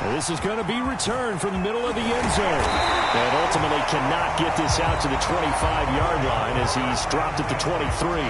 And this is going to be returned from the middle of the end zone. And ultimately cannot get this out to the 25-yard line as he's dropped at the 23.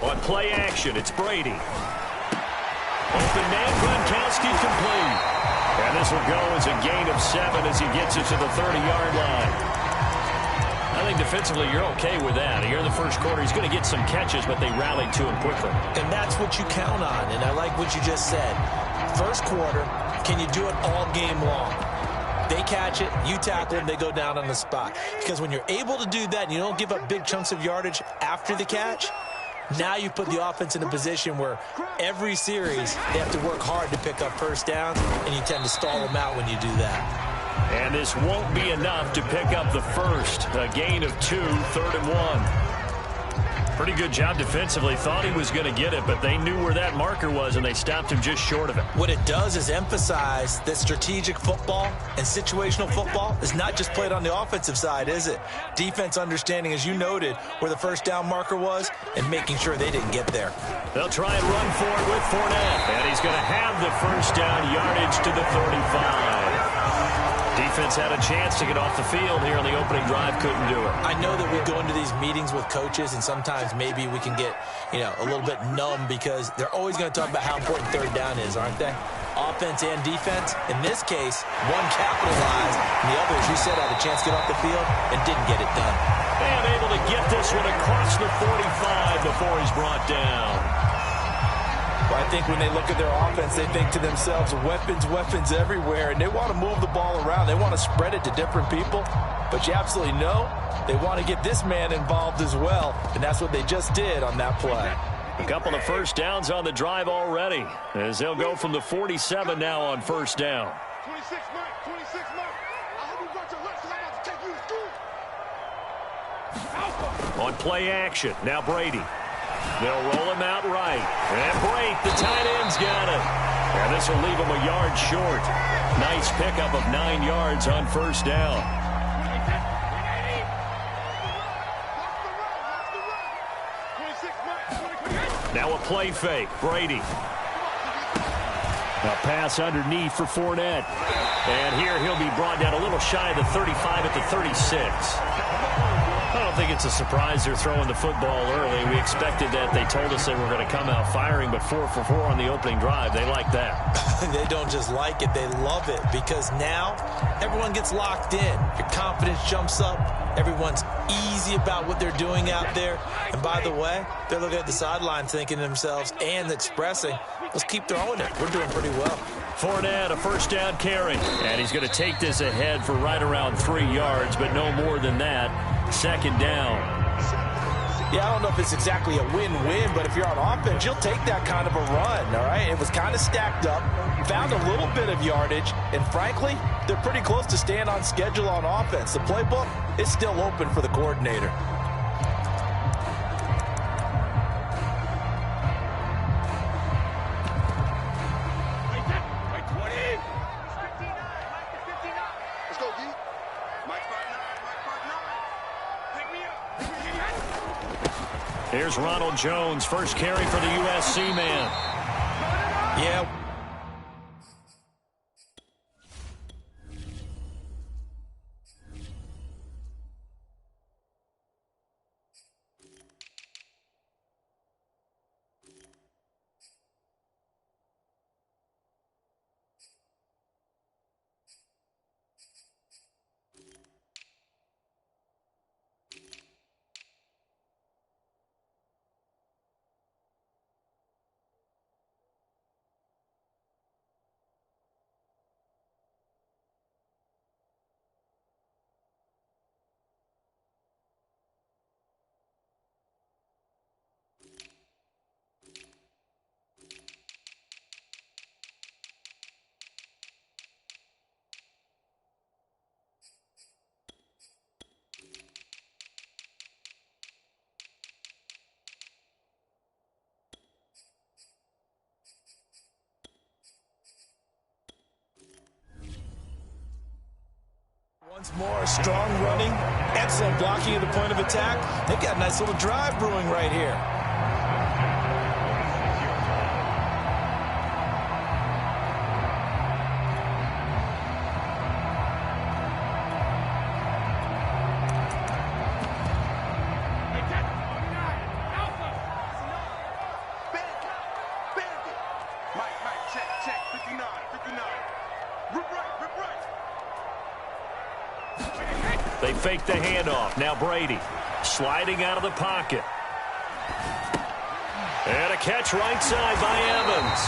On play action, it's Brady. Open man, Gronkowski complete. And this will go as a gain of 7 as he gets it to the 30-yard line. I think defensively you're okay with that. Here in the first quarter, he's going to get some catches, but they rallied to him quickly. And that's what you count on, and I like what you just said. First quarter, can you do it all game long? They catch it, you tackle them, they go down on the spot. Because when you're able to do that and you don't give up big chunks of yardage after the catch, now you put the offense in a position where every series they have to work hard to pick up first downs, and you tend to stall them out when you do that. And this won't be enough to pick up the first. A gain of 2, 3rd and 1. Pretty good job defensively. Thought he was going to get it, but they knew where that marker was, and they stopped him just short of it. What it does is emphasize that strategic football and situational football is not just played on the offensive side, is it? Defense understanding, as you noted, where the first down marker was and making sure they didn't get there. They'll try and run for it with Fournette, and he's going to have the first down yardage to the 35. Defense had a chance to get off the field here on the opening drive, couldn't do it. I know that we go into these meetings with coaches, and sometimes maybe we can get, a little bit numb because they're always going to talk about how important third down is, aren't they? Offense and defense. In this case, one capitalized, and the other, as you said, had a chance to get off the field and didn't get it done. And able to get this one across the 45 before he's brought down. Well, I think when they look at their offense, they think to themselves, weapons, weapons everywhere, and they want to move the ball around. They want to spread it to different people, but you absolutely know they want to get this man involved as well, and that's what they just did on that play. A couple of first downs on the drive already, as they'll go from the 47 now on first down. 26, Mike, 26, Mike. I hope you got your left, because I'm about to take you to school. On play action, now Brady. They'll roll him out right. And break. The tight end's got it. And this will leave him a yard short. Nice pickup of 9 yards on first down. Now a play fake. Brady. A pass underneath for Fournette. And here he'll be brought down a little shy of the 35 at the 36. I don't think it's a surprise they're throwing the football early. We expected that. They told us they were going to come out firing, but 4 for 4 on the opening drive. They like that. They don't just like it, they love it, because now everyone gets locked in. Your confidence jumps up. Everyone's easy about what they're doing out there. And by the way, they're looking at the sideline thinking to themselves and expressing, let's keep throwing it. We're doing pretty well. Fournette, a first down carry. And he's going to take this ahead for right around 3 yards, but no more than that. Second down. Yeah, I don't know if it's exactly a win-win, but if you're on offense, you'll take that kind of a run, all right? It was kind of stacked up, found a little bit of yardage, and frankly, they're pretty close to staying on schedule on offense. The playbook is still open for the coordinator. Here's Ronald Jones, first carry for the USC man. Yeah. Once more, strong running, excellent blocking at the point of attack. They've got a nice little drive brewing right here. They fake the handoff. Now Brady sliding out of the pocket. And a catch right side by Evans.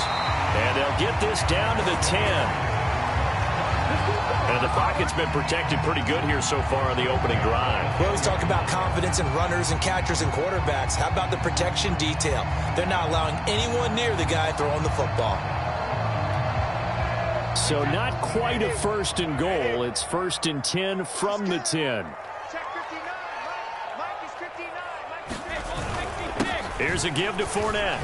And they'll get this down to the 10. And the pocket's been protected pretty good here so far on the opening drive. We always talk about confidence in runners and catchers and quarterbacks. How about the protection detail? They're not allowing anyone near the guy throwing the football. So not quite a 1st and goal. It's 1st and 10 from the 10. Here's a give to Fournette.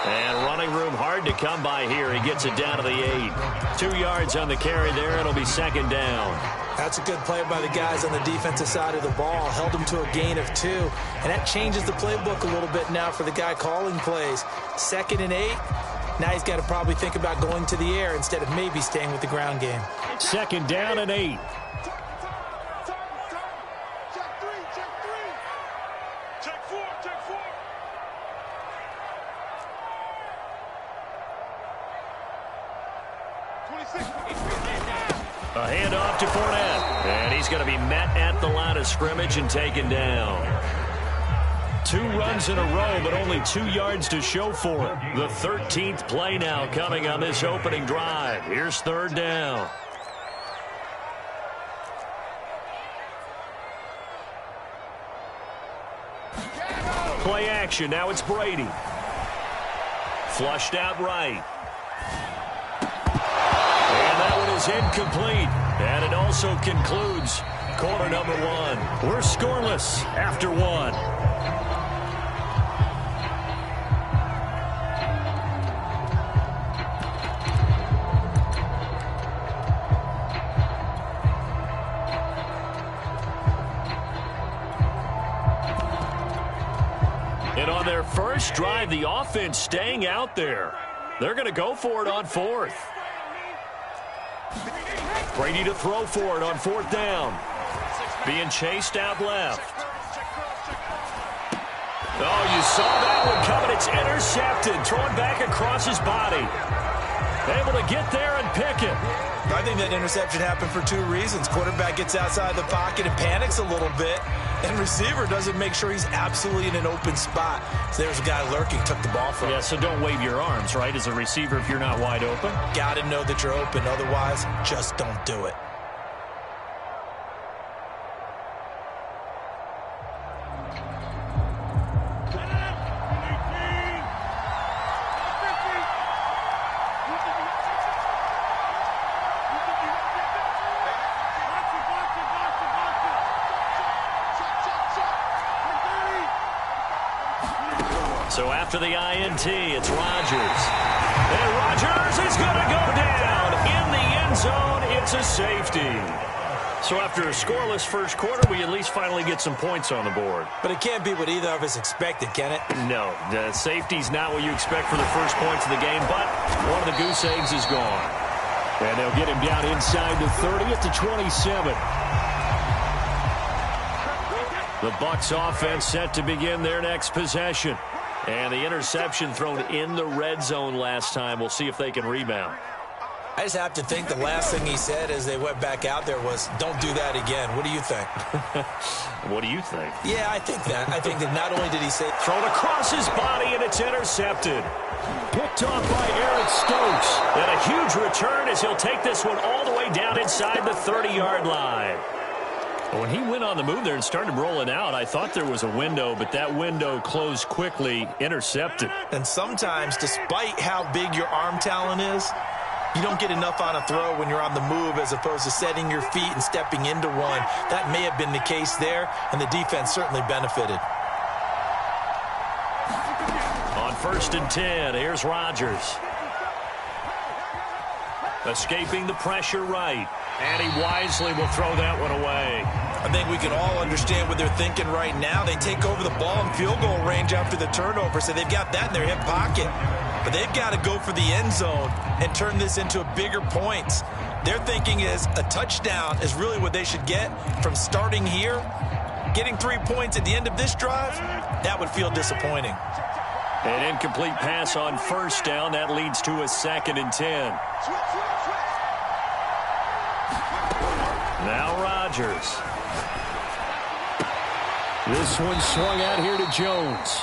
And running room hard to come by here. He gets it down to the 8. 2 yards on the carry there. It'll be 2nd down. That's a good play by the guys on the defensive side of the ball. Held them to a gain of 2. And that changes the playbook a little bit now for the guy calling plays. 2nd and 8. Now he's got to probably think about going to the air instead of maybe staying with the ground game. 2nd down and 8. A handoff to Fournette. And he's going to be met at the line of scrimmage and taken down. 2 runs in a row, but only 2 yards to show for it. The 13th play now coming on this opening drive. Here's 3rd down. Play action. Now it's Brady. Flushed out right. And that one is incomplete. And it also concludes quarter number 1. We're scoreless after 1. And on their first drive, the offense staying out there. They're going to go for it on 4th. Brady to throw for it on 4th down. Being chased out left. Oh, you saw that one coming. It's intercepted. Thrown back across his body. Able to get there and pick it. I think that interception happened for 2 reasons. Quarterback gets outside the pocket and panics a little bit. And receiver doesn't make sure he's absolutely in an open spot. So there's a guy lurking, took the ball from him. Yeah, so don't wave your arms, right, as a receiver if you're not wide open. Got to know that you're open. Otherwise, just don't do it. So after the INT, it's Rodgers. And Rodgers is going to go down in the end zone. It's a safety. So after a scoreless first quarter, we at least finally get some points on the board. But it can't be what either of us expected, can it? No, the safety's not what you expect for the first points of the game, but one of the goose eggs is gone. And they'll get him down inside the 30 at the 27. The Bucs offense set to begin their next possession. And the interception thrown in the red zone last time. We'll see if they can rebound. I just have to think the last thing he said as they went back out there was, don't do that again. What do you think? What do you think? Yeah, I think that. I think that not only did he say... Thrown across his body, and it's intercepted. Picked off by Eric Stokes. And a huge return as he'll take this one all the way down inside the 30-yard line. When he went on the move there and started rolling out, I thought there was a window, but that window closed quickly, intercepted. And sometimes, despite how big your arm talent is, you don't get enough on a throw when you're on the move as opposed to setting your feet and stepping into one. That may have been the case there, and the defense certainly benefited. On 1st and 10, here's Rodgers. Escaping the pressure right. And he wisely will throw that one away. I think we can all understand what they're thinking right now. They take over the ball in field goal range after the turnover, so they've got that in their hip pocket. But they've got to go for the end zone and turn this into bigger points. Their thinking is a touchdown is really what they should get from starting here. Getting 3 points at the end of this drive, that would feel disappointing. An incomplete pass on first down. That leads to a 2nd and 10. Now Rodgers. This one swung out here to Jones.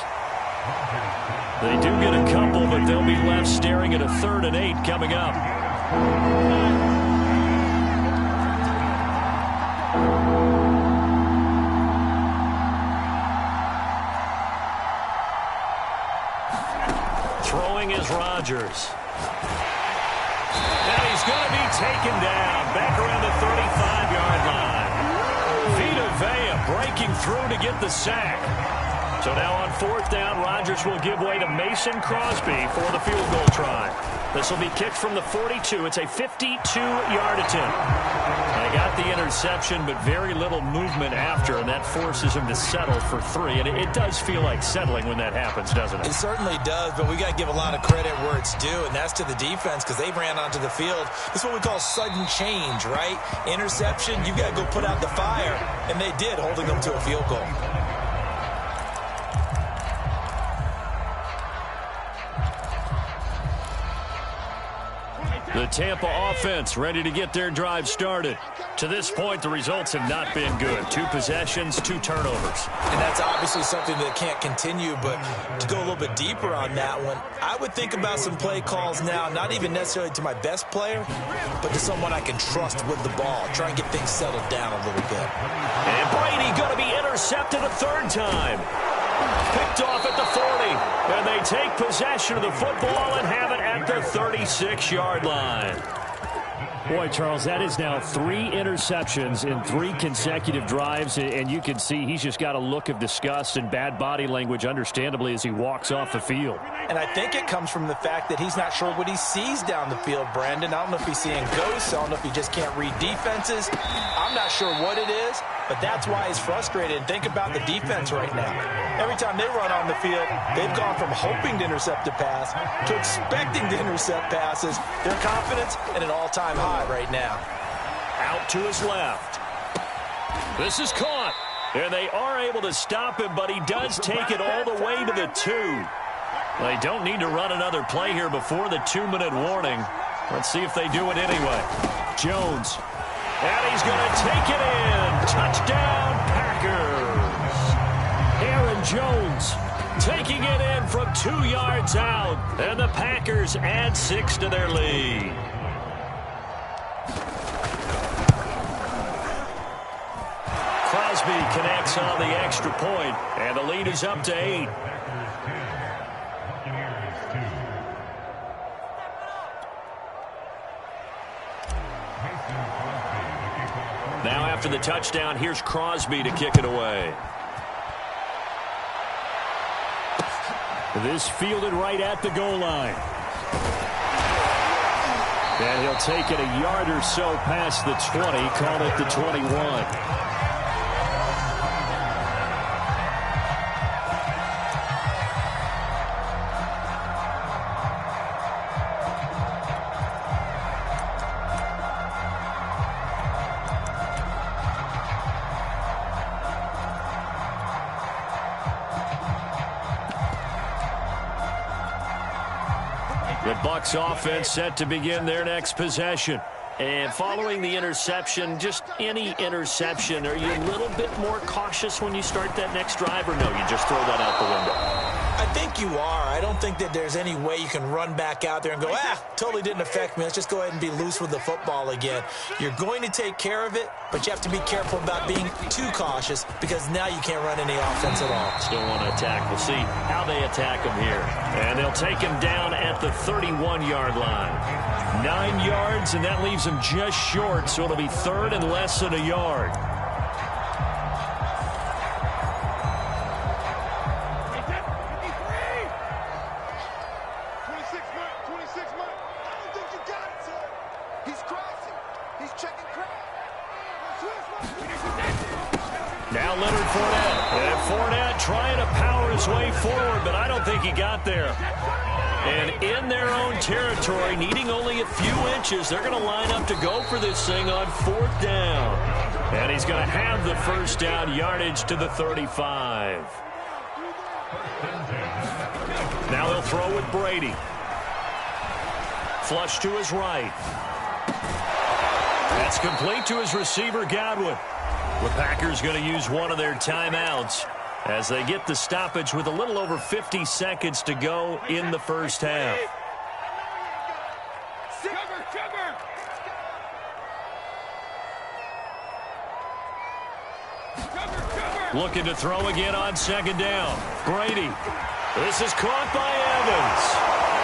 They do get a couple, but they'll be left staring at a 3rd and 8 coming up. Throwing is Rodgers. And he's going to be taken down back around the 35-yard line. Vita Vea breaking through to get the sack. So now on 4th down, Rodgers will give way to Mason Crosby for the field goal try. This will be kicked from the 42. It's a 52-yard attempt. They got the interception, but very little movement after, and that forces him to settle for 3. And it does feel like settling when that happens, doesn't it? It certainly does, but we got to give a lot of credit where it's due, and that's to the defense because they ran onto the field. This is what we call sudden change, right? Interception, you've got to go put out the fire, and they did, holding them to a field goal. The Tampa offense ready to get their drive started. To this point, the results have not been good. 2 possessions, 2 turnovers. And that's obviously something that can't continue, but to go a little bit deeper on that one, I would think about some play calls now, not even necessarily to my best player, but to someone I can trust with the ball. Try and get things settled down a little bit. And Brady going to be intercepted a 3rd time. Picked off at the 40, and they take possession of the football and have it at the 36-yard line. Boy, Charles, that is now 3 interceptions in 3 consecutive drives, and you can see he's just got a look of disgust and bad body language, understandably, as he walks off the field. And I think it comes from the fact that he's not sure what he sees down the field, Brandon. I don't know if he's seeing ghosts. I don't know if he just can't read defenses. I'm not sure what it is, but that's why he's frustrated. And think about the defense right now. Every time they run on the field, they've gone from hoping to intercept a pass to expecting to intercept passes. Their confidence at an all-time high right now. Out to his left. This is caught. And they are able to stop him, but he does take it all the way to the 2. They don't need to run another play here before the 2-minute warning. Let's see if they do it anyway. Jones. And he's going to take it in. Touchdown, Packers. Aaron Jones taking it in from 2 yards out. And the Packers add 6 to their lead. Crosby connects on the extra point, and the lead is up to 8. Now after the touchdown, here's Crosby to kick it away. This fielded right at the goal line. And he'll take it a yard or so past the 20, call it the 21. The Bucs offense set to begin their next possession. And following the interception, just any interception, are you a little bit more cautious when you start that next drive, or no, you just throw that out the window? I think you are. I don't think that there's any way you can run back out there and go, totally didn't affect me. Let's just go ahead and be loose with the football again. You're going to take care of it, but you have to be careful about being too cautious because now you can't run any offense at all. Still want to attack. We'll see how they attack him here. And they'll take him down at the 31-yard line. 9 yards, and that leaves him just short, so it'll be 3rd and less than a yard. Now Leonard Fournette. And Fournette trying to power his way forward, but I don't think he got there. And in their own territory, needing only a few inches, they're going to line up to go for this thing on 4th down. And he's going to have the first down yardage to the 35. Now they'll throw with Brady. Flush to his right. That's complete to his receiver, Godwin. The Packers going to use one of their timeouts as they get the stoppage with a little over 50 seconds to go in the first half. Looking to throw again on 2nd down. Brady. This is caught by Evans.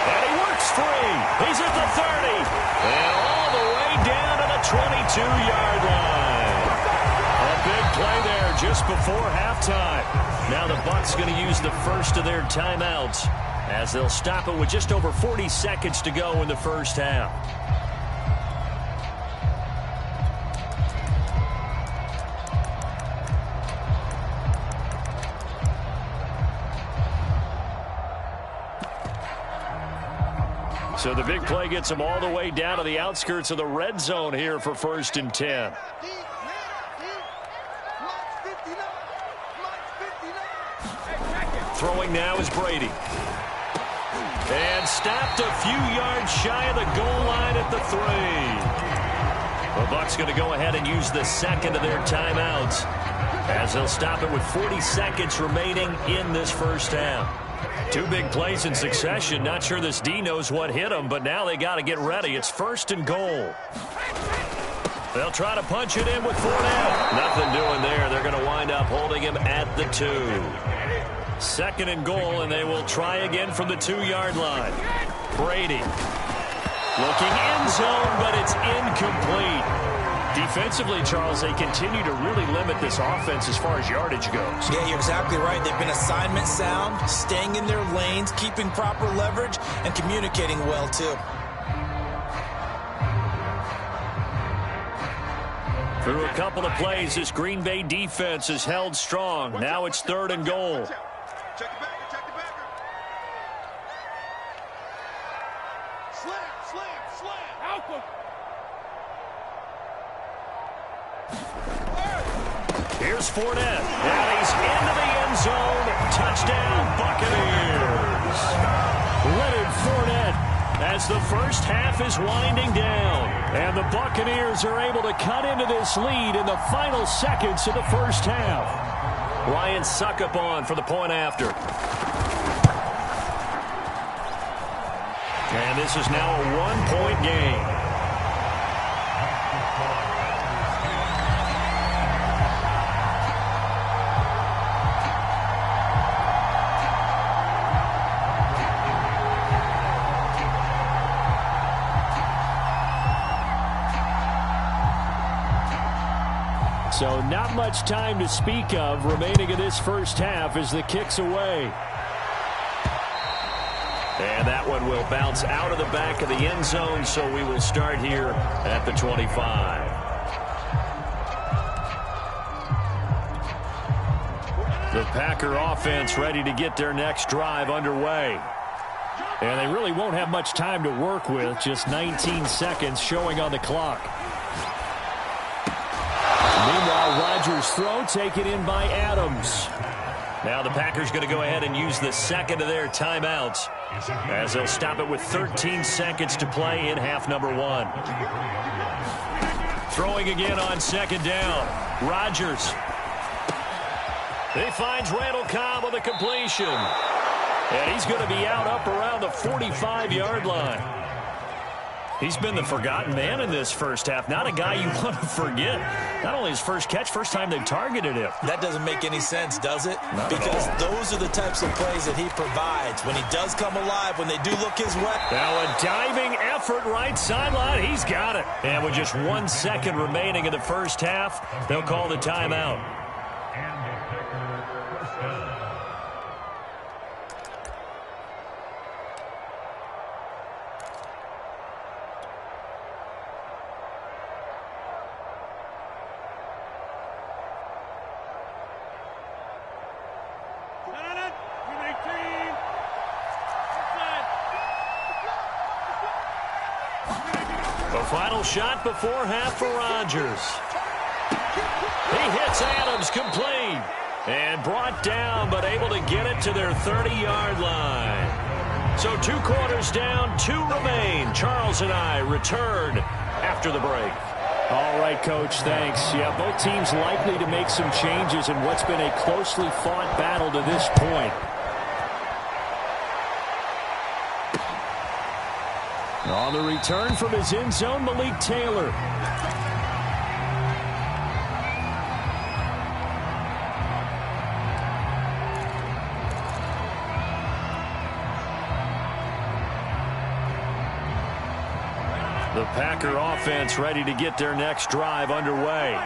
And he works free. He's at the 30. And all the way down to the 22-yard line. A big play there just before halftime. Now the Bucs going to use the first of their timeouts as they'll stop it with just over 40 seconds to go in the first half. So the big play gets them all the way down to the outskirts of the red zone here for 1st and 10. Throwing now is Brady. And stopped a few yards shy of the goal line at the 3. The Bucs going to go ahead and use the second of their timeouts as they'll stop it with 40 seconds remaining in this first half. 2 big plays in succession. Not sure this D knows what hit him, but now they got to get ready. It's 1st and goal. They'll try to punch it in with Fournette. Nothing doing there. They're going to wind up holding him at the 2. 2nd and goal, and they will try again from the 2-yard line. Brady looking end zone, but it's incomplete. Defensively, Charles, they continue to really limit this offense as far as yardage goes. Yeah, you're exactly right. They've been assignment sound, staying in their lanes, keeping proper leverage, and communicating well, too. Through a couple of plays, this Green Bay defense is held strong. Now it's 3rd and goal. Check the backer, check the backer. Slam. Help him. Here's Fournette, and he's into the end zone. Touchdown, Buccaneers. Leonard Fournette as the first half is winding down. And the Buccaneers are able to cut into this lead in the final seconds of the first half. Ryan Suckup on for the point after. And this is now a 1-point game. So not much time to speak of remaining in this first half as the kick's away. And that one will bounce out of the back of the end zone, so we will start here at the 25. The Packer offense ready to get their next drive underway. And they really won't have much time to work with, just 19 seconds showing on the clock. Meanwhile, Rodgers' throw taken in by Adams. Now the Packers going to go ahead and use the second of their timeouts as they'll stop it with 13 seconds to play in half number 1. Throwing again on 2nd down. Rodgers. He finds Randall Cobb with a completion. And he's going to be out up around the 45-yard line. He's been the forgotten man in this first half. Not a guy you want to forget. Not only his first catch, first time they've targeted him. That doesn't make any sense, does it? Because those are the types of plays that he provides. When he does come alive, when they do look his way. Now a diving effort right sideline. He's got it. And with just 1 second remaining in the first half, they'll call the timeout. Final shot before half for Rodgers. He hits Adams complete. And brought down, but able to get it to their 30-yard line. So 2 quarters down, 2 remain. Charles and I return after the break. All right, Coach, thanks. Yeah, both teams likely to make some changes in what's been a closely fought battle to this point. On the return from his end zone, Malik Taylor. The Packer offense ready to get their next drive underway.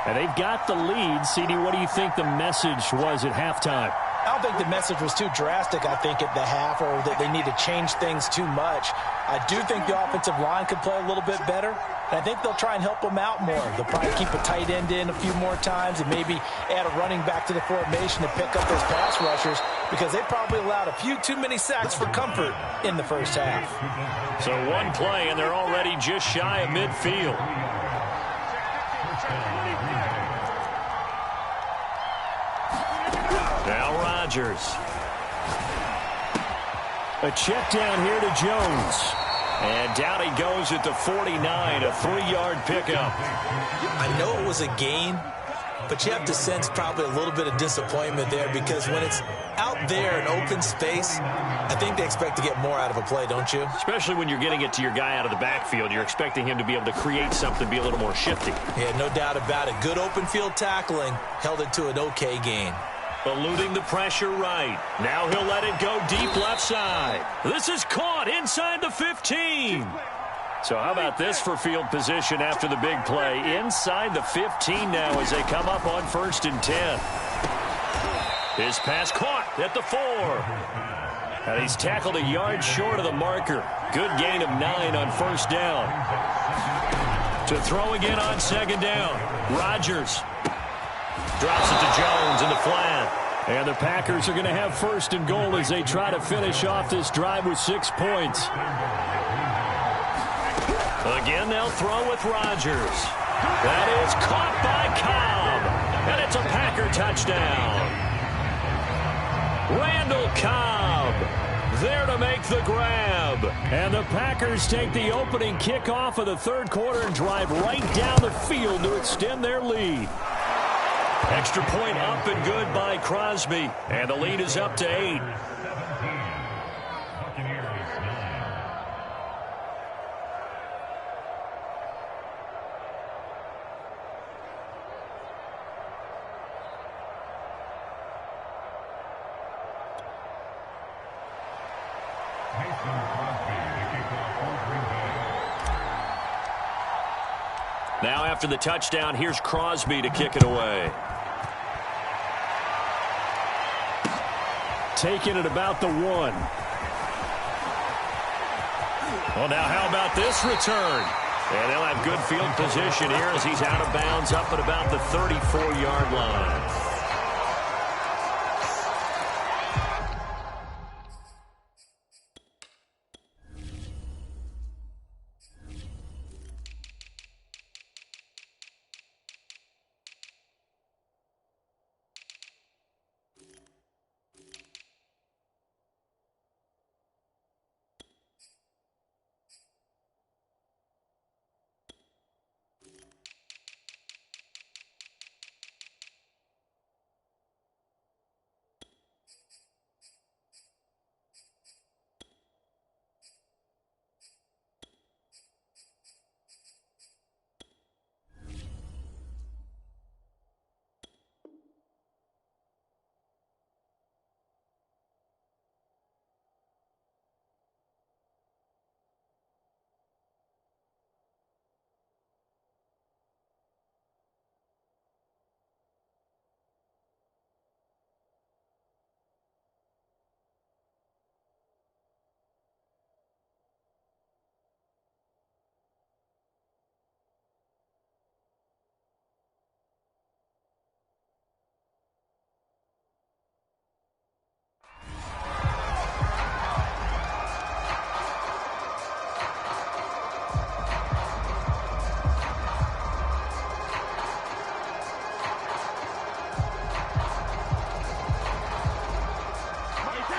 And they've got the lead. CD, what do you think the message was at halftime? I don't think the message was too drastic, I think, at the half, or that they need to change things too much. I do think the offensive line could play a little bit better, and I think they'll try and help them out more. They'll probably keep a tight end in a few more times and maybe add a running back to the formation to pick up those pass rushers, because they probably allowed a few too many sacks for comfort in the first half. So 1 play, and they're already just shy of midfield. Now Rodgers. A check down here to Jones. And down he goes at the 49, a 3-yard pickup. I know it was a gain, but you have to sense probably a little bit of disappointment there, because when it's out there in open space, I think they expect to get more out of a play, don't you? Especially when you're getting it to your guy out of the backfield. You're expecting him to be able to create something, be a little more shifty. Yeah, no doubt about it. Good open field tackling held it to an okay gain. Eluding the pressure right. Now he'll let it go deep left side. This is caught inside the 15. So how about this for field position after the big play? Inside the 15 now as they come up on 1st and 10. His pass caught at the 4. And he's tackled a yard short of the marker. Good gain of 9 on 1st down. To throw again on 2nd down. Rodgers drops it to Jones in the flat. And the Packers are going to have 1st and goal as they try to finish off this drive with 6 points. Again, they'll throw with Rodgers. That is caught by Cobb. And it's a Packer touchdown. Randall Cobb there to make the grab. And the Packers take the opening kickoff of the 3rd quarter and drive right down the field to extend their lead. Extra point up and good by Crosby. And the lead is up to 8. Now after the touchdown, here's Crosby to kick it away. Taking it about the 1. Well, now how about this return? And they'll have good field position here as he's out of bounds up at about the 34-yard line.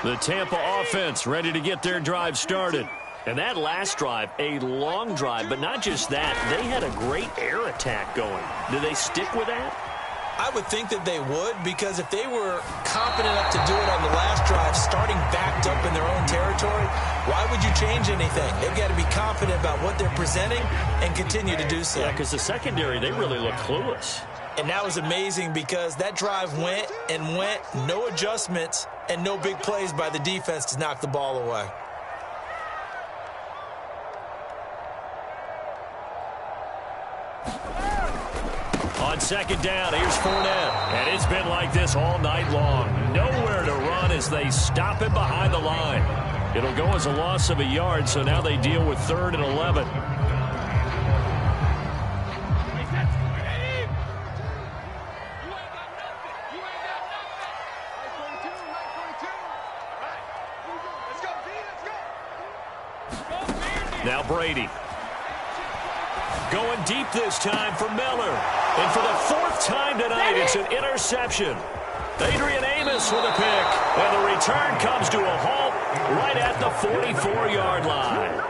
The Tampa offense ready to get their drive started. And that last drive, a long drive, but not just that. They had a great air attack going. Do they stick with that? I would think that they would, because if they were confident enough to do it on the last drive, starting backed up in their own territory, why would you change anything? They've got to be confident about what they're presenting and continue to do so. Yeah, because the secondary, they really look clueless. And that was amazing because that drive went and went, no adjustments, and no big plays by the defense to knock the ball away. On second down, here's Fournette. And it's been like this all night long. Nowhere to run as they stop him behind the line. It'll go as a loss of a yard, so now they deal with 3rd and 11. Now Brady. Going deep this time for Miller. And for the 4th time tonight, it's an interception. Adrian Amos with a pick. And the return comes to a halt right at the 44-yard line.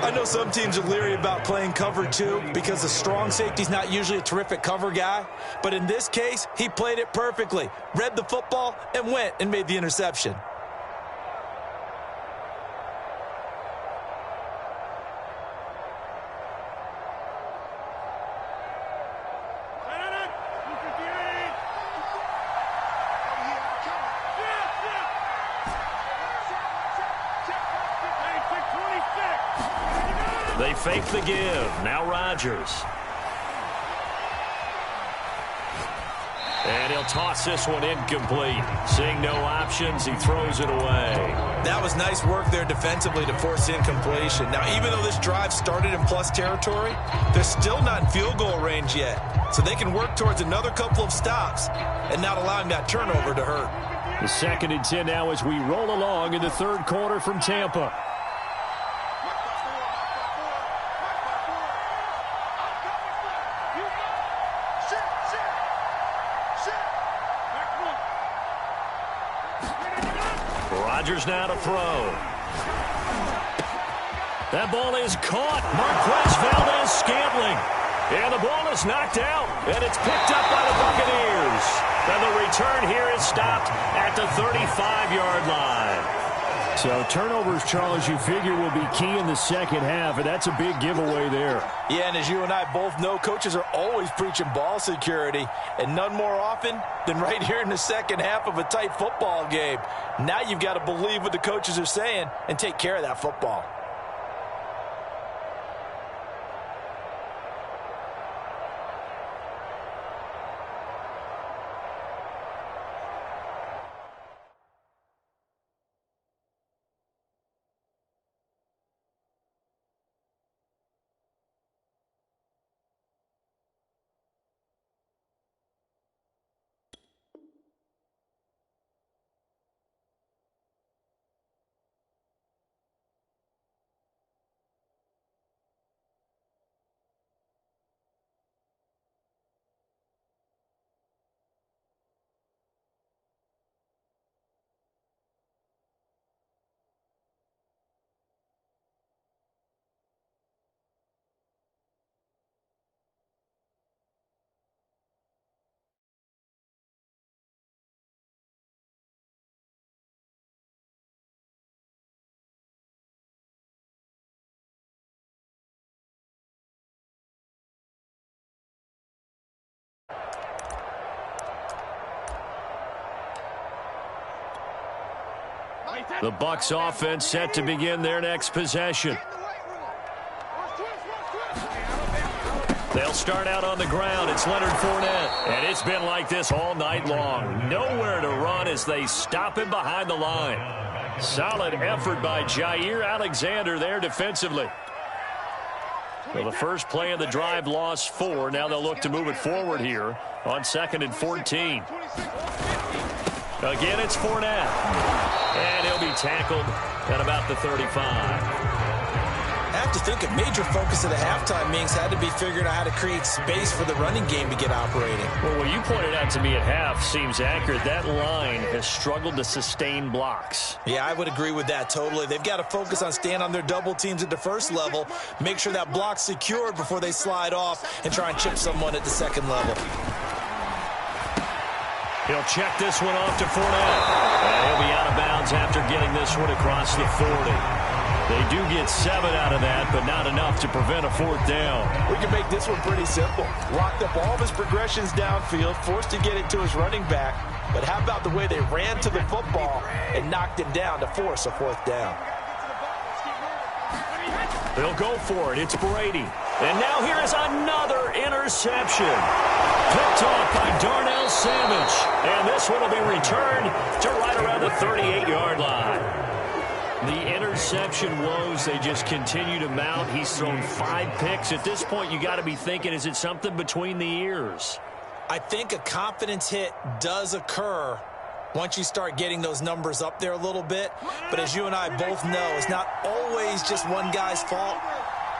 I know some teams are leery about playing cover 2 because the strong safety's not usually a terrific cover guy. But in this case, he played it perfectly. Read the football and went and made the interception. They fake the give. Now Rodgers. And he'll toss this one incomplete. Seeing no options, he throws it away. That was nice work there defensively to force incompletion. Now, even though this drive started in plus territory, they're still not in field goal range yet. So they can work towards another couple of stops and not allowing that turnover to hurt. The 2nd and 10 now as we roll along in the 3rd quarter from Tampa. Rodgers now to throw. That ball is caught. Marquez Valdez-Scantling. And the ball is knocked out. And it's picked up by the Buccaneers. And the return here is stopped at the 35-yard line. So turnovers, Charles, you figure will be key in the second half, and that's a big giveaway there. Yeah, and as you and I both know, coaches are always preaching ball security, and none more often than right here in the second half of a tight football game. Now you've got to believe what the coaches are saying and take care of that football. The Bucs offense set to begin their next possession. They'll start out on the ground. It's Leonard Fournette. And it's been like this all night long. Nowhere to run as they stop him behind the line. Solid effort by Jair Alexander there defensively. Well, the first play of the drive lost 4. Now they'll look to move it forward here on 2nd and 14. Again, it's Fournette. And he'll be tackled at about the 35. have to think a major focus of the halftime meetings had to be figuring out how to create space for the running game to get operating. Well, what you pointed out to me at half seems accurate. That line has struggled to sustain blocks. Yeah, I would agree with that totally. They've got to focus on staying on their double teams at the first level, make sure that block's secured before they slide off and try and chip someone at the second level. He'll check this one off to Fournette. And he'll be out of bounds after getting this one across the 40. They do get 7 out of that, but not enough to prevent a fourth down. We can make this one pretty simple. Locked up all of his progressions downfield, forced to get it to his running back. But how about the way they ran to the football and knocked him down to force a fourth down? They'll go for it. It's Brady. And now here is another interception. Picked off by Darnell Savage. And this one will be returned to right around the 38-yard line. The interception woes, they just continue to mount. He's thrown 5 picks. At this point, you got to be thinking, is it something between the ears? I think a confidence hit does occur once you start getting those numbers up there a little bit. But as you and I both know, it's not always just one guy's fault.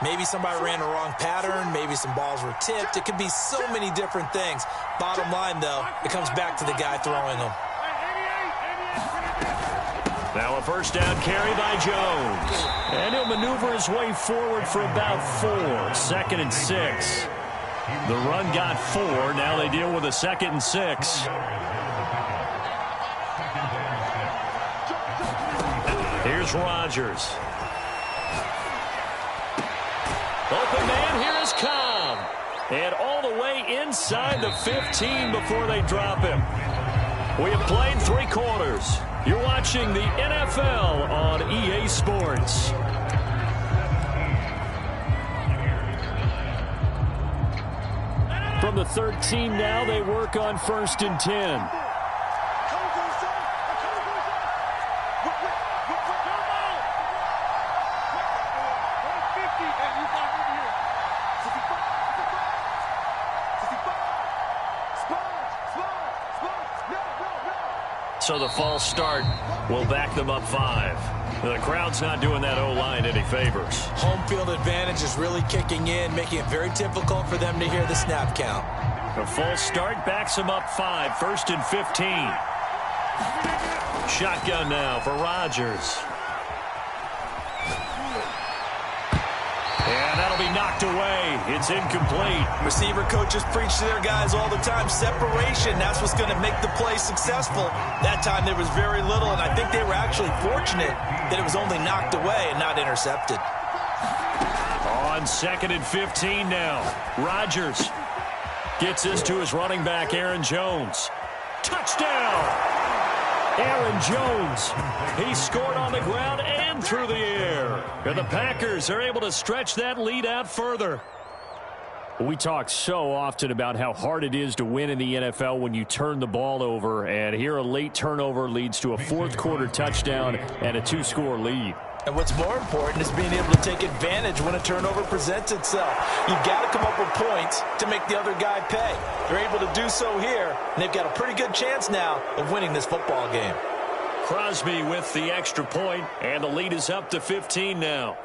Maybe somebody ran the wrong pattern. Maybe some balls were tipped. It could be so many different things. Bottom line, though, it comes back to the guy throwing them. Now a first down carry by Jones. And he'll maneuver his way forward for about 4. 2nd and 6. The run got 4. Now they deal with a 2nd and 6. Here's Rodgers. Open man, here is Cobb. And all the way inside the 15 before they drop him. We have played 3 quarters. You're watching the NFL on EA Sports. From the 13 now, they work on 1st and 10. So the false start will back them up 5. The crowd's not doing that O-line any favors. Home field advantage is really kicking in, making it very difficult for them to hear the snap count. A false start backs them up 5. 1st and 15. Shotgun now for Rodgers. And that'll be knocked away. It's incomplete. Receiver coaches preach to their guys all the time. Separation, that's what's going to make the play successful. That time there was very little, and I think they were actually fortunate that it was only knocked away and not intercepted. On 2nd and 15 now. Rodgers gets this to his running back, Aaron Jones. Touchdown! Aaron Jones. He scored on the ground and through the air. And the Packers are able to stretch that lead out further. We talk so often about how hard it is to win in the NFL when you turn the ball over. And here a late turnover leads to a 4th quarter touchdown and a 2-score lead. And what's more important is being able to take advantage when a turnover presents itself. You've got to come up with points to make the other guy pay. They're able to do so here, and they've got a pretty good chance now of winning this football game. Crosby with the extra point, and the lead is up to 15 now.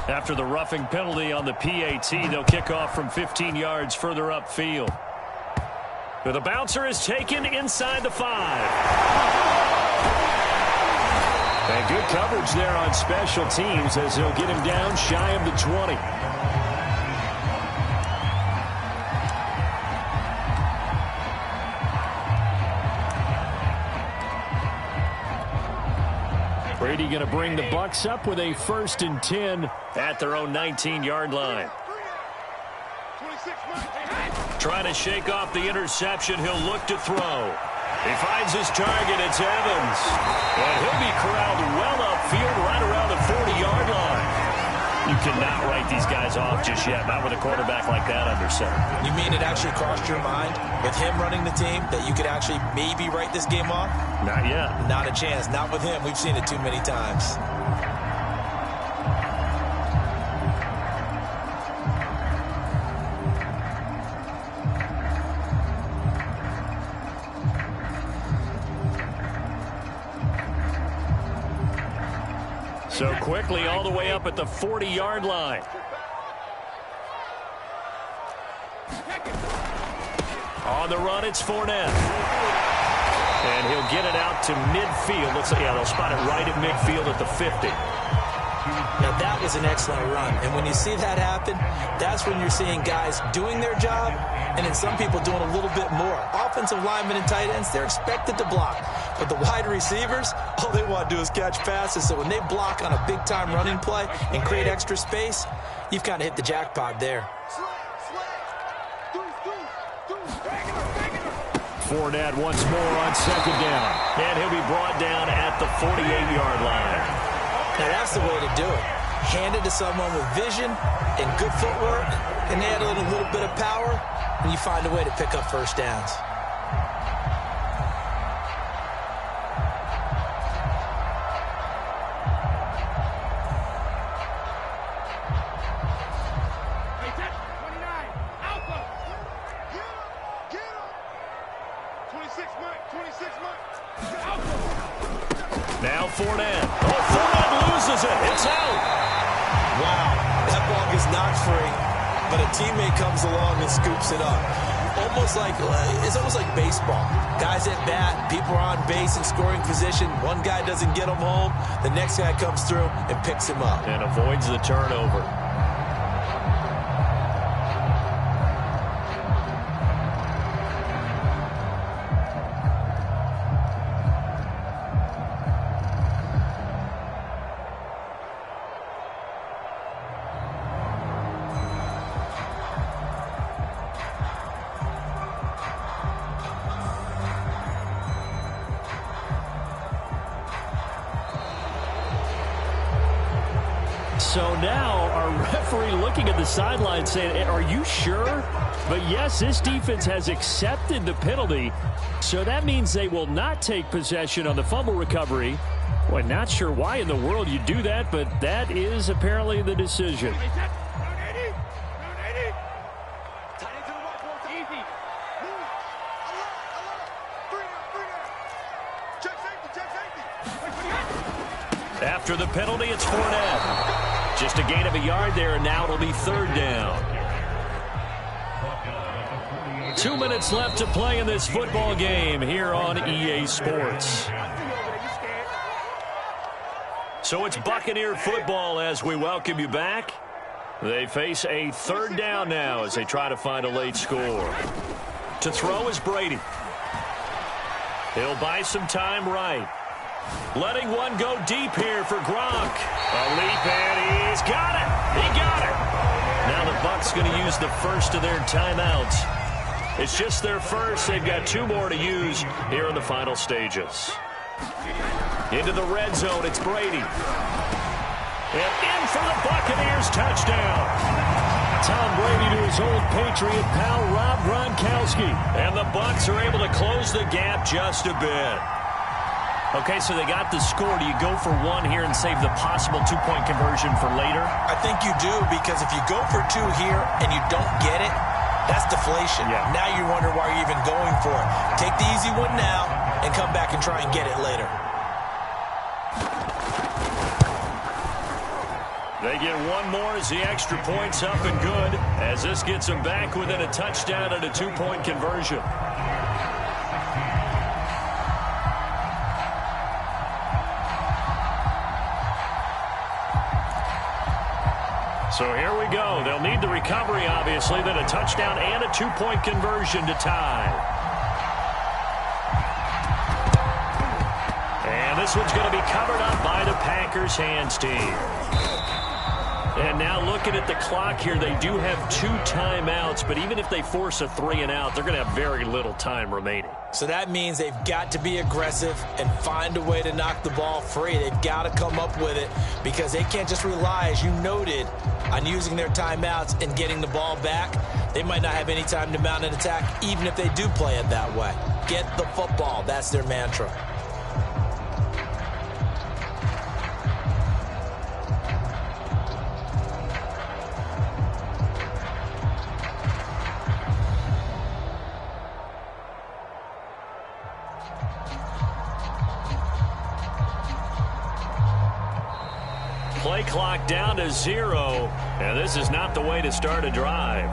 After the roughing penalty on the PAT, they'll kick off from 15 yards further upfield. But the bouncer is taken inside the 5. And good coverage there on special teams as they'll get him down shy of the 20. Brady going to bring the Bucs up with a 1st and 10 at their own 19-yard line. Trying to shake off the interception. He'll look to throw. He finds his target. It's Evans. And he'll be corralled well upfield right around the 40-yard line. You cannot write these guys off just yet, not with a quarterback like that under center. You mean it actually crossed your mind with him running the team that you could actually maybe write this game off? Not yet. Not a chance. Not with him. We've seen it too many times. So quickly all the way up at the 40-yard line. On the run, it's Fournette. And he'll get it out to midfield. They'll spot it right at midfield at the 50. Now, that was an excellent run. And when you see that happen, that's when you're seeing guys doing their job and then some people doing a little bit more. Offensive linemen and tight ends, they're expected to block. But the wide receivers, all they want to do is catch passes. So when they block on a big-time running play and create extra space, you've kind of hit the jackpot there. Fournette once more on second down. And he'll be brought down at the 48-yard line. Now, that's the way to do it. Hand it to someone with vision and good footwork, and add a little bit of power, and you find a way to pick up first downs. Now Fournette. Oh, Fournette loses it. It's out. Wow, that ball gets knocked free, but a teammate comes along and scoops it up. It's almost like baseball. Guys at bat, people are on base in scoring position. One guy doesn't get him home. The next guy comes through and picks him up. And avoids the turnover. So now our referee looking at the sideline saying, are you sure? But yes, this defense has accepted the penalty. So that means they will not take possession on the fumble recovery. Boy, not sure why in the world you do that, but that is apparently the decision. After the penalty, it's Fournette. Just a gain of a yard there, and now it'll be third down. 2 minutes left to play in this football game here on EA Sports. So it's Buccaneer football as we welcome you back. They face a third down now as they try to find a late score. To throw is Brady. He'll buy some time right. Letting one go deep here for Gronk. A leap, and he's got it. He got it. Now the Bucs going to use the first of their timeouts. It's just their first. They've got 2 more to use here in the final stages. Into the red zone, it's Brady. And in for the Buccaneers touchdown. Tom Brady to his old Patriot pal, Rob Gronkowski. And the Bucs are able to close the gap just a bit. Okay, so they got the score. Do you go for one here and save the possible 2-point conversion for later? I think you do, because if you go for 2 here and you don't get it, that's deflation. Yeah. Now you wonder why you're even going for it. Take the easy one now and come back and try and get it later. They get one more as the extra point's up and good, as this gets them back within a touchdown and a 2-point conversion. So here we go. They'll need the recovery, obviously, then a touchdown and a 2-point conversion to tie. And this one's going to be covered up by the Packers hands team. And now looking at the clock here, they do have 2 timeouts, but even if they force a 3-and-out, they're going to have very little time remaining. So that means they've got to be aggressive and find a way to knock the ball free. They've got to come up with it, because they can't just rely, as you noted, on using their timeouts and getting the ball back. They might not have any time to mount an attack, even if they do play it that way. Get the football. That's their mantra. play clock down to 0, and this is not the way to start a drive.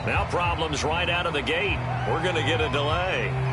Now problems right out of the gate. We're going to get a delay.